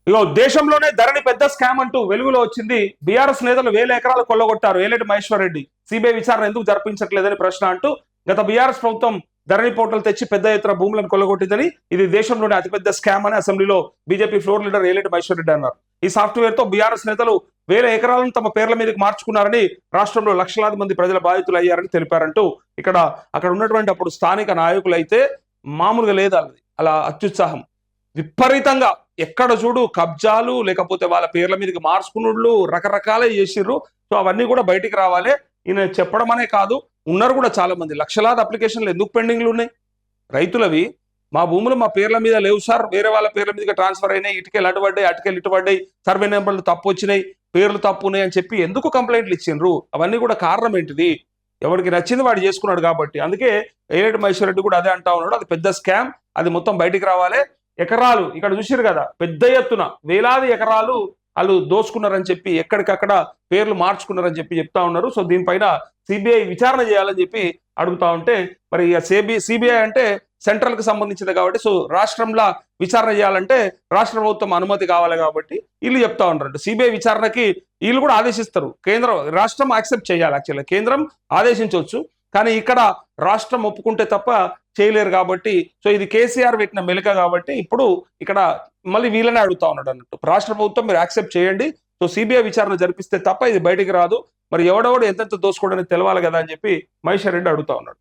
ఇగో దేశంలోనే ధరణి పెద్ద స్కామ్ అంటూ వెలుగులో వచ్చింది. బీఆర్ఎస్ నేతలు 1000 ఎకరాలు కొల్లగొట్టారు. ఏలేటి మహేశ్వర్ రెడ్డి సిబిఐ విచారణ ఎందుకు జరిపించట్లేదని ప్రశ్న అంటూ గత బీఆర్ఎస్ ప్రభుత్వం ధరణి పోర్టల్ తెచ్చి పెద్ద ఎత్తున భూములను కొల్లగొట్టిందని, ఇది దేశంలోనే అతిపెద్ద స్కామ్ అని అసెంబ్లీలో BJP floor leader Alleti Maheshwar Reddy అన్నారు. ఈ సాఫ్ట్వేర్ తో బీఆర్ఎస్ నేతలు 1000 ఎకరాలను తమ పేర్ల మీదకి మార్చుకున్నారని, రాష్ట్రంలో లక్షలాది మంది ప్రజల బాధితులు అయ్యారని తెలిపారంటూ అక్కడ ఉన్నటువంటి అప్పుడు స్థానిక నాయకులు అయితే మామూలుగా లేదు అలా అత్యుత్సాహం విపరీతంగా. ఎక్కడ చూడు కబ్జాలు, లేకపోతే వాళ్ళ పేర్ల మీదకి మార్చుకున్నట్లు రకరకాలే చేసిర్రు. సో అవన్నీ కూడా బయటికి రావాలి. ఈయన చెప్పడం అనే కాదు, ఉన్నారు కూడా చాలా మంది. లక్షలాది అప్లికేషన్లు ఎందుకు పెండింగ్లు ఉన్నాయి రైతులవి? మా భూములు మా పేర్ల మీద లేవు సార్, వేరే వాళ్ళ పేర్ల మీదకి ట్రాన్స్ఫర్ అయినాయి, ఇటుకెళ్ళి అటుపడ్డాయి, అటుకెళ్ళి ఇటుపడ్డాయి, సర్వే నెంబర్లు తప్పు వచ్చినాయి, పేర్లు తప్పు ఉన్నాయి అని చెప్పి ఎందుకు కంప్లైంట్లు ఇచ్చిండ్రు? అవన్నీ కూడా కారణం ఏంటిది? ఎవరికి నచ్చింది వాడు చేసుకున్నాడు కాబట్టి. అందుకే ఏలేటి మహేశ్వర్ రెడ్డి కూడా అదే అంటా ఉన్నాడు, అది పెద్ద స్కామ్, అది మొత్తం బయటికి రావాలి. ఎకరాలు ఇక్కడ చూసిరు కదా, పెద్ద ఎత్తున వేలాది ఎకరాలు వాళ్ళు దోచుకున్నారని చెప్పి, ఎక్కడికక్కడ పేర్లు మార్చుకున్నారని చెప్పి చెప్తా ఉన్నారు. సో దీనిపైన సిబిఐ విచారణ చేయాలని చెప్పి అడుగుతా ఉంటే, మరి సిబిఐ అంటే సెంట్రల్ కి సంబంధించింది కాబట్టి, సో రాష్ట్రంలో విచారణ చేయాలంటే రాష్ట్ర ప్రభుత్వం అనుమతి కావాలి కాబట్టి వీళ్ళు చెప్తా ఉంటారు. సిబిఐ విచారణకి వీళ్ళు కూడా ఆదేశిస్తారు, రాష్ట్రం యాక్సెప్ట్ చేయాలి. యాక్చువల్గా కేంద్రం ఆదేశించవచ్చు, కానీ ఇక్కడ రాష్ట్రం ఒప్పుకుంటే తప్ప చేయలేరు కాబట్టి, సో ఇది కేసీఆర్ పెట్టిన మెలిక కాబట్టి ఇప్పుడు ఇక్కడ మళ్ళీ వీళ్ళనే అడుగుతా ఉన్నాడు అన్నట్టు. రాష్ట్ర ప్రభుత్వం మీరు యాక్సెప్ట్ చేయండి, సో సిబిఐ విచారణ జరిపిస్తే తప్ప ఇది బయటికి రాదు. మరి ఎవడెవడు ఎంతెంత దోసుకోవడానికి తెలవాలి కదా అని చెప్పి మహేశ్వర్ రెడ్డి అడుగుతా ఉన్నాడు.